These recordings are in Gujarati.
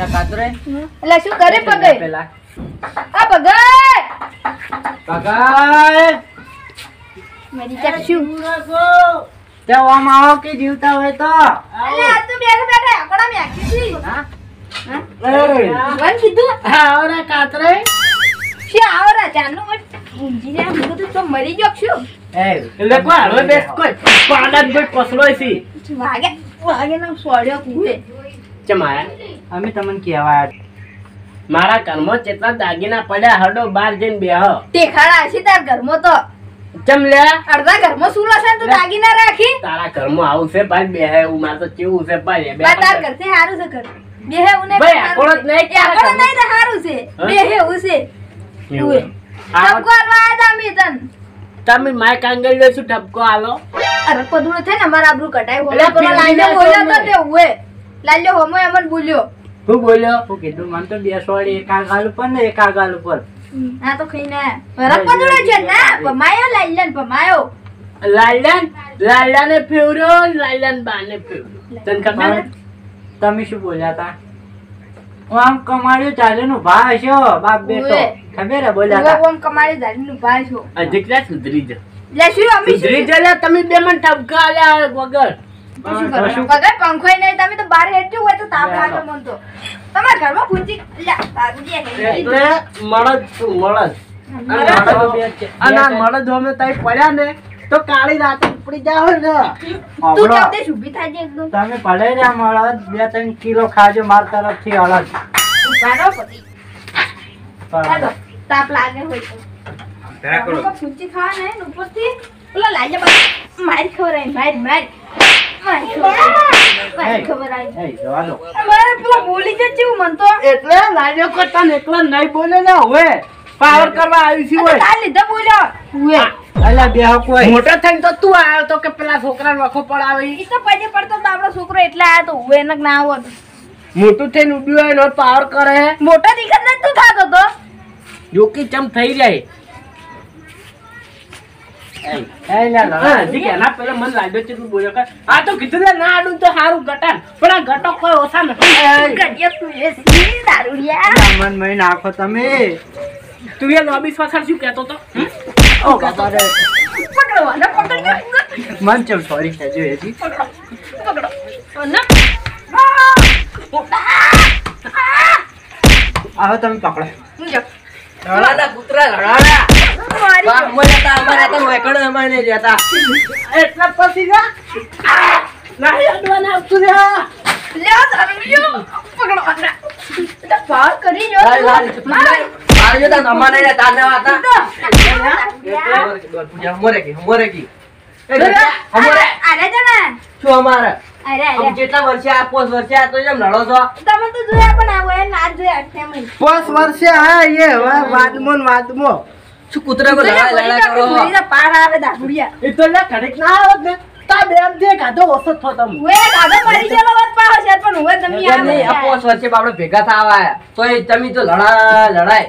કાતરે એટલે શું કરે પગે પેલા આ પગે મેરી ચક શું તે ઓમ આવો કે જીવતા હોય તો અલે આ તો બેઠા બેઠા આકડા મે આખી છી હા વન કીધું હા ઓરા કાતરે શી આવરા ચાનું મત ઊંજી ને હું તો તો મરી ગયો છું એ એટલે કોઈ હવે બેસ કોઈ પાડા કોઈ પસલોય છે વાગે ના સોડ્યો કુએ ચમાયા અમે તમને કહેવા મારા ઘરમાં કેટલા દાગીના પડ્યા હડો બાર જઈને બેહ તે ખાડા છે તાર ઘરમાં તો ચમ લે અડધા ઘરમાં સુલો છે તો દાગીના રાખી તારા ઘરમાં આવું છે ભાઈ બેહે એવું માર તો કેવું છે ભાઈ બે તાર કરતે હારું છે ઘર બેહે ઉને ભાઈ આકોળ જ નહીં આકોળ નહીં તો હારું છે બેહે ઉસે ઉએ ઠપકો આલવા દામી તન તમે માય કાંગલ લે શું ઠપકો આલો અરે પદુડો છે ને અમારા આબરૂ કટાય હોલા પેલો લાઈનો બોલ્યો તો તે ઉએ લાલ્યો હોમો એમન બોલ્યો હું બોલ્યો હું કીધું મન તો બે સોડી એકા ગાલ ઉપર ને એકા ગાલ ઉપર આ તો ખઈને વરક પદુડો છે ના પમાયો લાલ્યન પમાયો લાલ્યાને ફેવર્યો લાલ્યાન બાને ફેવર્યો તને ખબર તમે શું બોલ્યા તા આમ કમાડ્યું ચાલે નું ભાઈ છો બાપ બેટો ખબર હે બોલ્યા તા ઓમ કમાડી દાડી નું ભાઈ છો અજકલા સુધરી જા લે શું અમી સુધરી જા તમે બે મન ઠપકા આલ્યા વગર શું પગે પંખોય નહીં તમે તો બાર હેઠ્યું હોય તો તાપ લાગે મન તો તમાર ઘરમાં પૂંચી લ્યા તારુજી એટલે મળદ છું મળદ અને મળદ અમે તઈ પડ્યા ને તો કાળી રાતે ઉપડી જાવ ને તું કેમ તે સુભી થાય છે એકદમ તમે ભલે ને મળદ 2-3 કિલો ખાજો માર તરફથી અલગ બારો પતિ ચાલો તાપ લાગે હોય તો તેરા કરો પૂંચી ખાવા ને ઉપરથી ઓલા લાગે બસ મારી ખબર આવી મારી ખબર આવી એ જવા દો મારે પેલા બોલી જ ચેવું મન તો એટલે લાજો કરતા ને એકલા નહીં બોલે ને હવે પાવર કરવા આવી છે હોય તાર લીધે બોલ્યો હુએ અલા બેહ કોઈ મોટો થઈને તો તું આવ્યો તો કે પેલા છોકરાને વખો પડાવે ઈ તો પજે પડતો તો આપણો છોકરો એટલે આયો તો હુએ નક ના આવો મોટું થઈને ઉડ્યો હોય ને પાવર કરે મોટો દીકરા ને તું થાતો તો જોકી ચમ થઈ જાય આ તો કીધું ને ના આડું તો સારું ગટાન પણ આ ગટો કોઈ ઓછા નથી ગડિયા તું એ સી દારૂડિયા મન મય નાખો તમે તું એ લોબી સ્વાસર શું કહેતો તો ઓ બાબા રે પકડવાના પકડ મન ચમ સોરી કહેજો એજી પકડો ના આવો તમે પકડો હું જો લડાડા કૂતરા લડાડા બા મને તા અમારે તો વેકડો અમારે જતા એટલા પછી ના નહીં અડવાના આવતું રે લે દારૂડિયો પકડવાના તો પાર કરી જો મારજો તા અમારે ને તાને હતા હમરે કી હમરે અરે જણા શું અમારે અરે આમ કેટલા વર્ષે આ 5 વર્ષે આ તો જેમ લડો છો તમે તો જોયા પણ આવો એ ના જોયા અઠ્યામઈ 5 વર્ષે હા એ વાદમો શું કૂતરા કો લડા કરો મુરીના પાર આવે દારૂડિયા એ તો ના ઘડીક ના આવત ને તા બેમ દે કાધો ઓસો થો તમ વે દાદા મરી ગયેલો વાત પાવ છે પણ હવે તમે આ 5 વર્ષે બાપડે ભેગા થાવા તો એ તમે તો લડાય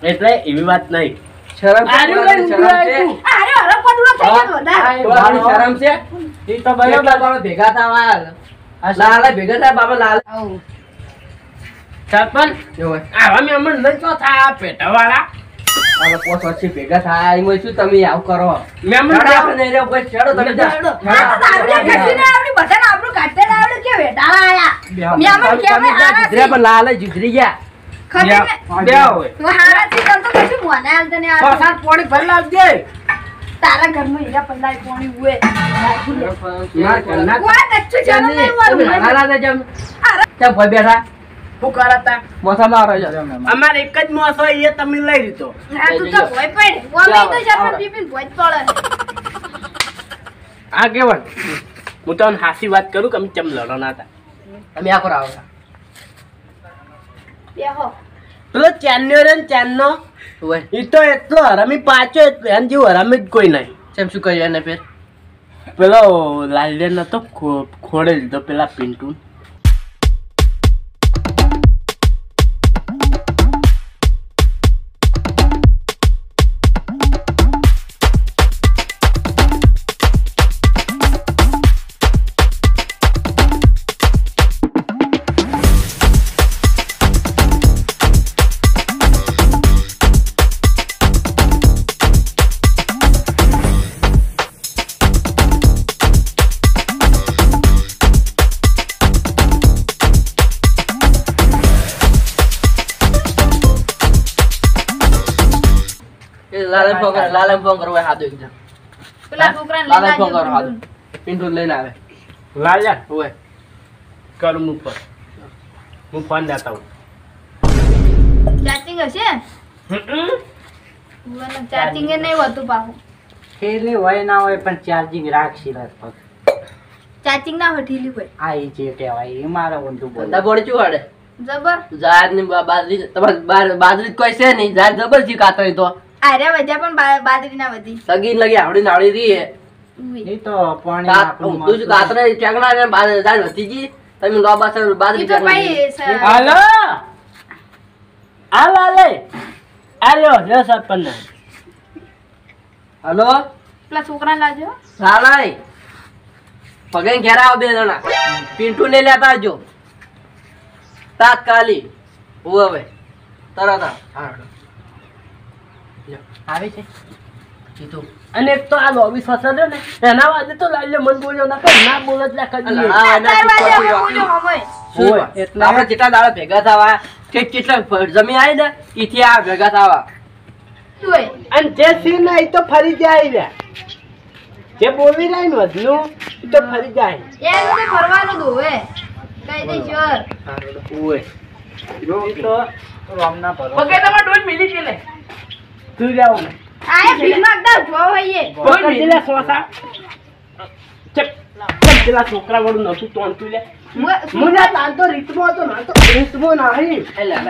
એટલે એવી વાત નહીં શરમ છે અરે હરો પદુડો થઈ ગયો દા શરમ છે ઈ તો બરાબર બાપડે ભેગા થાવા લાલા ભેગા થા બાપા લાલ સરપંચ આવા મે અમન લઈ તો થા પેટાવાળા આલો 5 વર્ષે ભેગા થાય એમાં શું તમે આવ કરો મે અમન નહીં રે કોઈ છેડો તમે દારૂડિયા કસીને આવડી બધાને આપણું કાઢતે આવડે કે વેટાળા આયા મે અમન કેમે આરા જીધરે પર લાલ જીધરી ગયા ખબર બે હોય તો હારા થી તમ તો કશું મોને આલ તને આ પ્રસાદ પાણી ભરી લાવજે તારા ઘરમાં હીરા પલ્લાઈ પાણી હુએ માર કરના કોઈ નચ્ચું ચાલો નહીં વાળું હાલા દે જમ તે ભઈ બેઠા હું કરતા મોસામાં રહી જાવ અમાર એક જ મોસો એ તમે લઈ લીધો ના તું તો ભોય પડે ઓમે તો જપન પીપીન ભોય પડે આ કેવન હું તો હાસી વાત કરું કે અમે ચમ લડો ના હતા તમે આ કરાવો બેહો પેલો ચાન્યો રે ચાન્નો ઈ તો એટલો હરામી પાછો એન જેવું હરામી જ કોઈ નહીં કેમ શું કહ્યું એને ફેર પેલો લાલડે નતો ખોડે લીધો પેલા પિન્ટુ લાલમ ફોન કરો હાદો એકદમ પેલા છોકરાને લાલમ લઈને ફોન કરો આવજો. હાદો પિન્ટુ લઈને આવે લાલ્યા ઓય કર મું પર હું ફોન જાતા હું ચાર્જિંગ હશે ચાર્જિંગ એ નહીં હોતું પાછું થેલી હોય ના હોય પણ ચાર્જિંગ રાખશી લગભગ ચાર્જિંગ ના હોય ઢીલી હોય આ ઈ જે કહેવાય એ મારે ઊંધું બોલે દબોડ ચું હાડે જબર જાહેર ની બાજરી તમારે બાજરી કોઈ છે નહીં જાહેર જબર છે કાતરી તો આર્યા વધ્યા પણ બાજરી ના વધી સગી લગી આવડી નાવડી રહી હે ઉઈ. એ તો પાણી તું કાતરે ચેગણા ને જાહેર વધી ગઈ તમે લોબા સર બાજરી ઈ તો ભાઈ હાલો હાલ હાલે આલ્યો જો સરપંચ હલો પેલા છોકરાને લાવજો સાલાઈ પગે ઘેર આવો બે જણા પિન્ટુ ને લેતા આવજો તાત્કાલિક હવે તરત આવે છે કીધું અને એક તો આ લોબી ફસલ ને એના વાદે તો લાલ્યો મન બોલ્યો ના કર ના બોલ એટલે કરી હોય એટલે આપણે જેટલા દાડા ભેગા થવા કેટલા જમીન આવી ને ઈથી આ ભેગા થવા અને જે સીન ને એ તો ફરી જાય રે જે બોલી રહી ને વધનું એ તો ફરી જાય ફરવાનું દોવે કઈ દે શ્યોર ઓય એ તો રામના ભરો પગે તમાર ડોલ મિલી છે લે તું જાવ આય ભીખ માંગતા જો હોઈએ પકડ દિલા સોસા ચપ ચપ દિલા છોકરા વાળું નતું તોંતું લે મુને તાન તો રીતમો હતો ના તો રીતમો નહીં એલા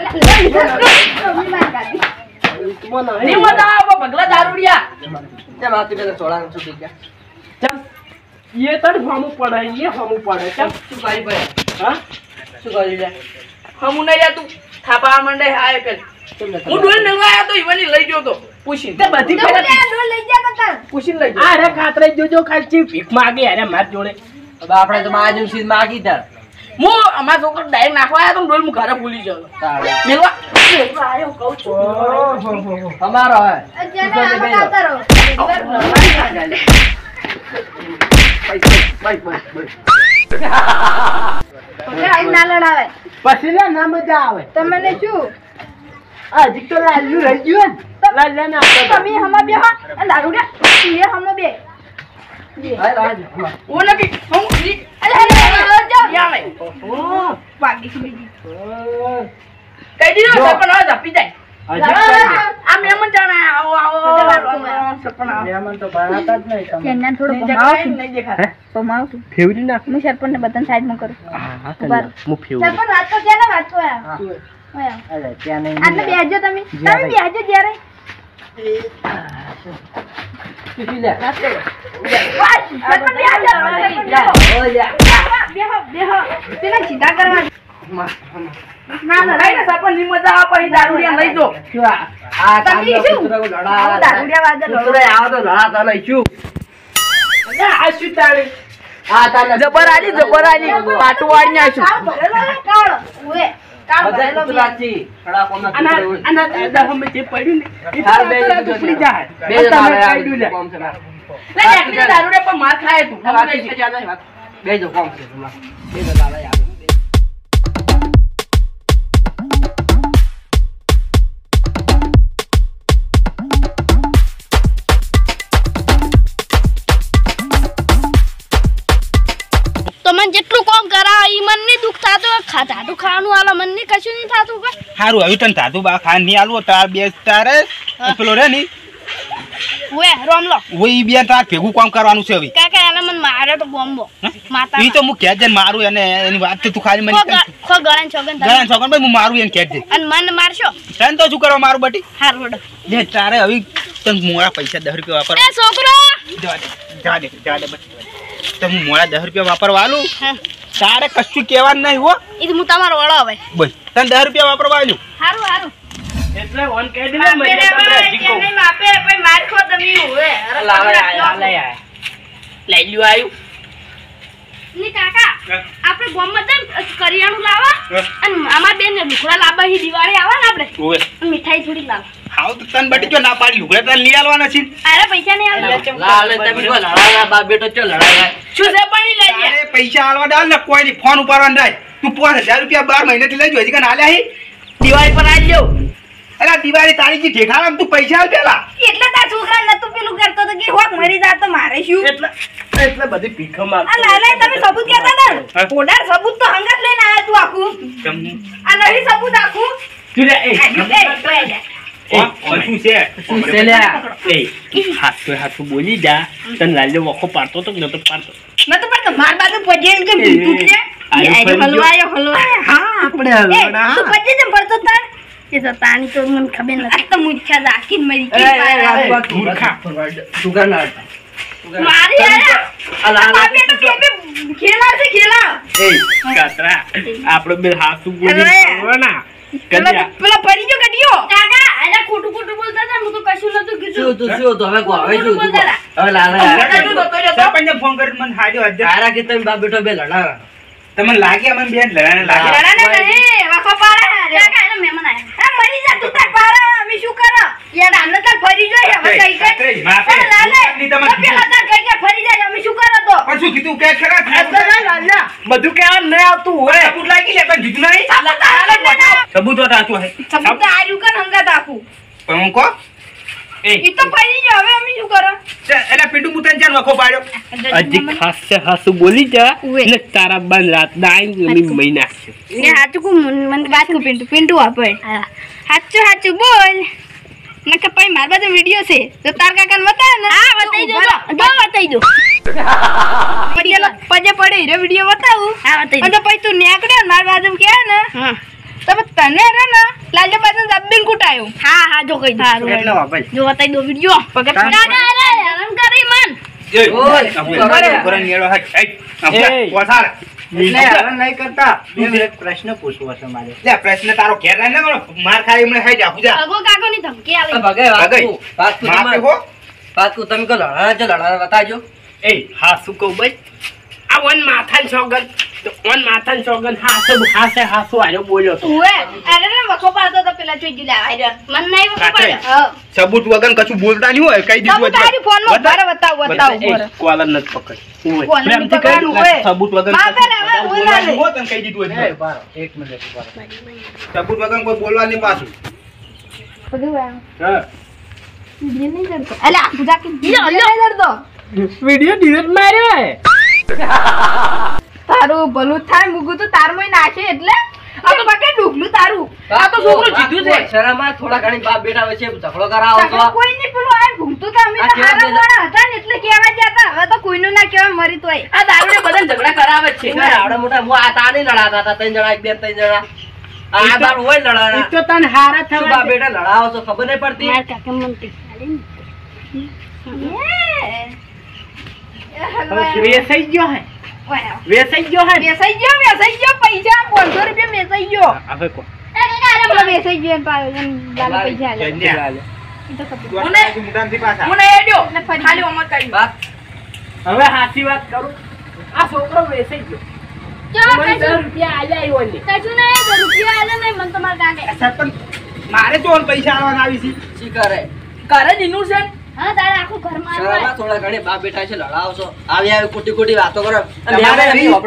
રીતમો નહીં ની મજા આવો પગલા દારૂડિયા તે માતી પેલા સોળા છૂટી ગયા ચમ ये तर हमू पड़ा है ये हमू पड़ा चल શું કરી ભાઈ हां શું કરી લે હમુ નહીં જા તું થાપા મંડે હાય પેલ હું ડોલ નંગાયા તો ઈવાની લઈ ગયો તો પૂછી તે બધી તો પેલા બોલે ડોલ લઈ જા કતર પૂછીને લઈ આ રે ખાતરે જોજો ખાલી ભીખ માગે અરે માર જોડે હવે આપણે તો માજુ સીધ માગી તાર હું અમાર છોકરો ડાયરેક્ટ નાખવા આયા તો ડોલ હું ઘરે ભૂલી ગયો તારે મેલવા આયો કહું છું તમારો હે અત્યારે આમાં આવતા રહો ઓકે આઈ ના લડાવે પછી લે ના મજા આવે તમને શું આ હજી તો લાલ્યું રહી ગયું ને લાલ્યા ના તમે હમ બે હા અને દારૂડિયા એ હમ બે ઓ નકી હું અલે જાઓ યામે પાકી બીજી કઈ દીધો સપન આ જા પી જાય આ મેમન જાણા આવો આવો સપન આ મહેમાન તો બનાતા જ નહીં તમે કેન્ના થોડો નહીં દેખા પમાવ ફેવરી નાખ હું સરપંચને બધાને સાઈડમાં કરું હા ઉભા રહો. હું ફેવરી સરપંચ વાત તો ક્યાં વાત તો હા. અરે ત્યાં નહીં આટલે બેહજો તમે બેહજો જ્યારે પીસી લે સરપંચ બેહો બેહો તેને સીધા કરવા ના ના કઈ ને સપન ની મજા આ પછી દારૂડિયા લઈ જો આ તમે કાંદો શું? કૂતરો લડા દારૂડિયા વાદે કૂતરો આવો તો લડા તો લઈશું આ શું તાણી આ તાને જબર આલી પાટુ વાળી આશું કાળ ભરેલો ને કાળ ઓએ કાળ બધા ભરેલો કૂતરા છે ખડા કોના આના કૂતરો આના દાદા હમે જે પડ્યું ને એ તો હાર બે રાતોરાત ઉપડી જાય બે તમે જણા કાઢ્યું લે. કોમ છે લે એકલી દારૂડિયા પર માર ખાય તું બે જો કોમ છે તમારે બે જો લાલા યાર તો મને જેટલું કોમ કરાવે ઈ મન નહીં દુખ થાતું ખાધું ખાવાનું આલો મન નહીં કશું નહીં થાતું કે હારું હવે તને ધાતુ બા ખાન ની આલવો તાર બે તારે પેલો રે ની વે રોમલો ઓય બે તાર ભેગું કામ કરવાનું છે હવે કાકા એને મને મારે તો બોમ્બો માતા ઈ તો હું કહેજ જઈને મારું એને એની વાત તો તું ખાલી મને ખો ગળાન છોગન ગણા છોકન ભાઈ હું મારું એને કહેજ અને મને મારશો તને તો શું કરવા મારું બટી હાર હોડો લે તારે હવે તને મોડા પૈસા 10 રૂપિયા વાપર એ છોકરો જા દે બટી તો હું મોડા 10 રૂપિયા વાપરવા આલું હા તારે કશું કહેવાનું નહીં હો ઈ તો હું તમારો વળો હવે બસ તને 10 રૂપિયા વાપરવા આલ્યું હારું હારું એટલે ઓન કહી દે ને મજા તમને હજી કહું. માપે પછી માર ખો તમે ઓએ લઈ લ્યો આયું ની કાકા આપણે ગોમમાં જઈને કરિયાણું લાવવા અને અમાર બેન લુગડા લાવવા હી દિવાળી આવે ને આપણે ઓય અને મીઠાઈ થોડી લાવ હાવ તો તને બટી જો ના પાડી લુગડા તને લઈ આલવાના છે અરે પૈસા નહીં આવે લાલે તમે કો લડાના બાપ બેટો ચો લડાય શું છે પાણી લઈ લે અરે પૈસા આલવા દાલ ને કોઈ ની ફોન ઉપાડવાનું રાખ તું 5000 રૂપિયા 12 મહિનાથી લઈ જો હજી કન આલ્યા હી દિવાળી પર આલ લ્યો અરે દિવાળી તારીખ ઠેકાણા તું પૈસા આલ પેલા એટલે તાર તું પેલું કરતો તો કે હોક મરી જા તો મારે શું એટલે બધી ભીખો માર આ લાલા તમે સબૂત કહેતા હતા ને ઓડાર સબૂત તો હંગાત લઈને આયા તું આખું આ નહીં સબૂત આખું તું લે એ શું છે હાથ બોલી જા તને લાલ્યો વખો પાડતો તો નતો પાડતો મેં તો પણ માર બાજુ પજે કે તૂટ છે હલવાયો હા આપણે તું પજે જમ પડતો તાર એ તો તાની તો મને ખબર નથી આ તો મુચ્છા રાખીને મરી ગઈ મારી આ બેટો કે ખેલા છે ખેલા એ કાતરા આપણો બે હાથ બોલી ના પેલા પડી ગયો કડિયો કાકા અરે ખોટું ખોટું બોલતા હતા હું તો કશું નતું કીધું શું તો હવે લાલા સરપંચને ફોન કરીને મને હાડ્યો હજાર તારા કે તમે બાપ બેટો બે લડાણા તમને લાગે અમે બેન લડાને લાગે લડાને નહીં વખો પાડા કાકા એના મહેમાન આયા આ મરી જા તું તાર પાડા અમે શું કરો યાર આમને તાર ફરી જોઈએ હવે કઈ કઈ માફી લાલે ની તમને પેલા તાર કઈ કઈ ફરી જાય અમે શું કરો તો પણ શું કીધું કે ખરા બધું કેવા નહીં આવતું હોય સબૂત લાગી લે પણ જીતું નહીં સબૂત તો સાચું હે સબૂત તો આર્યું કન હંગાત આખું પણ હું કો ઈ તો ફરી જાય હવે અમે શું કરો એટલે પીડું મુતન ચાર વખો પાડ્યો હજી ખાસ હાસુ બોલી જા એટલે તારા બંધ રાત દાઈ અમે મહી નાખશે ને હાચું કો મને વાત કો પિન્ટુ આપે હાચું બોલ નકે પછી માર બાજુ વિડિયો છે તો તાર કાકાને બતાવે ને હા બતાઈ દો તો બતાઈ દો પજે પડે હીરો વિડિયો બતાવું હા બતાઈ અને પછી તું નેકડે ને માર બાજુ કે ને હા તમે તને રે ને લાલે બાજુ દબીન કુટાયો હા જો કઈ દો એટલે વાપસ જો બતાઈ દો વિડિયો પગત કાકા અરે હેરાન કરી મન નહીં કરતા એક પ્રશ્ન પૂછવો છે મારે પ્રશ્ન તારો ઘેર ના કરો માર ખાઈ મને ખાઈ જાપું જા અગો કાકોની ધમકી આવી ભગે માફી હો વાત તમે કો લડાણા બતાજો એ હાસુ કહું ભાઈ આ વન માથાન સોગન વન માથાન સોગન હાસુ આયો બોલ્યો તો ઓએ અરે ને વખો પાડતો તો પેલા જોઈ ગયું આયરન મન નહીં વખો કાકા. પડ્યો હા સબૂત વગર કશું બોલતા નહીં હોય કઈ તમે દીધું તારી ફોન માં બારે બતાવ કોલર નથી પકડ ઓય કોલર પ્રેમથી પકડવાનું કહી હોય. સબૂત વગર માફે ને હવે કશું બોલાવે. બોલવાનું હોય તને કઈ દીધું એ હોય બારો એક મિનિટ બારો સબૂત વગર કોઈ બોલવાની પાછું હા અલા ગુજરાતી નહીં કરતો વિડિયો ડિલીટ માર્યો હે તારું ભલું થાય મુગું તો તારમોય નાખે એટલે આ તો બકે ડુગલું તારું આ તો છોકરો જીત્યું છે શરમમાં થોડા ઘણી બાપ બેટા વચ્ચે ઝઘડો કરાવો તો કોઈ નહીં પેલું આ ભૂમતું તો અમે આ તો કેવા હારા વાળા હતા ને એટલે કહેવા જતા હવે તો કોઈનું ના કહેવાય મરી તોય આ દારૂને બધાને ઝઘડા કરાવે જ છે આવડે મોટા હું આ તાને લડાતા હતા ત્રણ જણા એક બે ત્રણ જણા આ બાર હોય લડાણા તો તને હારા શું બાપ બેટા લડાવો છો ખબર નહીં પડતી માર કાકા મન તીખાડી વેસાઈ ગયો હે વેસાઈ ગયો હે વેસાઈ ગયો પૈસા 500 રૂપિયા વેસાઈ ગયો હવે કો એ કાકા અરે પેલો વેસાઈ ગયો ને લાલો પૈસા આલે જન્યા. ઈ તો ખબર તું આટલા મુદ્દામથી પાછા હું નહીં હેડ્યો ને ફરી ખાલી ઓમત કરી બાપ હવે સાચી વાત કરું આ છોકરો વેસાઈ ગયો ચલો મને 10 કશું રૂપિયા આલ્યા આવ્યો ને કશું નહીં તો રૂપિયા આલે નહીં મન તમાર કાકે સરપંચ મારે તો પૈસા આવવાના આવી છે શી કરે ઘરે જીનું છે હા તારે આખું ઘરમાં આવ્યું શરમમાં થોડા ઘણી બાપ બેટા છે લડાવો છો આવી આવી ખોટી ખોટી વાતો કરો તમારે મહેમાન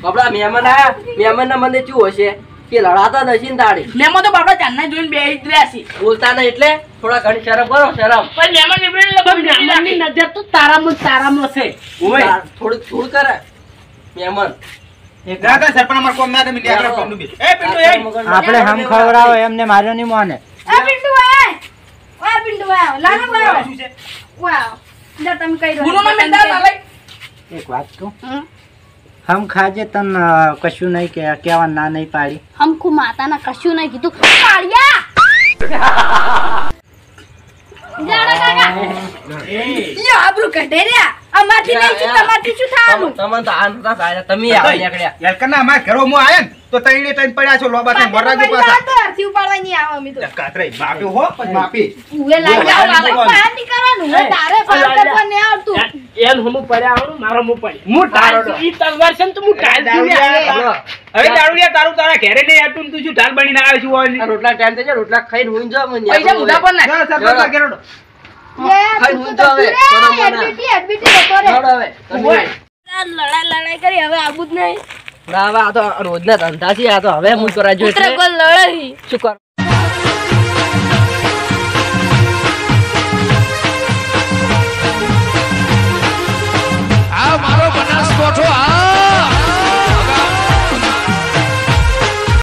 બાપડા મહેમાન આયા મહેમાન ના મને શું હશે કે લડાતા નથી ને તાળી મેમો તો બાપડા ચાંદના જોઈને બે જ રહ્યા છે બોલતા નહીં એટલે થોડા ઘણી શરમ કરો શરમ પણ મહેમાન વિપરીત મહેમાનની નજર તો તારામાં છે ઓય થોડું થોડું કરે મહેમાન દાદા સરપંચ અમાર કોમ ના તમે ન્યાકરા કોમ નું બી એ પિન્ટુ એ આપણે હમ ખવડાવો એમને માર્યો નહીં મોને આ પિંડુ આ પિંડુ આ લાલો વાવ શું છે વાવ જા તમે કઈ રહ્યો ગુરુનો મેંદા લાલે એક વાત કહું હમ ખાજે તન કશું નહીં કે કહેવા ના નહીં પાડી હમકુ માતાના કશું નહીં કીધું કાળિયા જાડા કાકા યો આબરૂ કઢે રહ્યા અમારથી નહીં તમારથી શું થવાનું તમને તો આ નતા પાડ્યા તમે આવા નીકળ્યા યાર કના અમાર ઘરો મો આયા ને તો તઈને તઈને પડ્યા છો લોબા થઈને વરરાજો પાછા તો અરથી ઉપાડવા નહીં આવો અમે તો કાતરે માફી હો પણ માફી ઉવે લાગ્યા બહાર નીકળવાનું હે તારે પાર કરવા નહીં આવતું એન હમુ પડ્યા આવડું મારો મુ પડી હું ટાળો ઈ તલવાર છે ને તો હું ટાળ હવે દારૂડિયા તારું તારા ઘરે નહીં આટું તું શું ઢાલ બનીને આવે છું ઓય આ રોટલા ટાઈમ થઈ જાય રોટલા ખાઈને હુઈ જાવ મને પૈસા મુઢા પર નાખ સરપંચ ઘેરડો ખાઈ હું તો હવે એડમિટી જતો રે હવે લડાઈ કરી હવે આવું જ નહીં ના હવે આ તો રોજના ધંધા છે આ તો હવે હું કરાજો પુત્ર એટલે કોઈ લડાઈ શું કર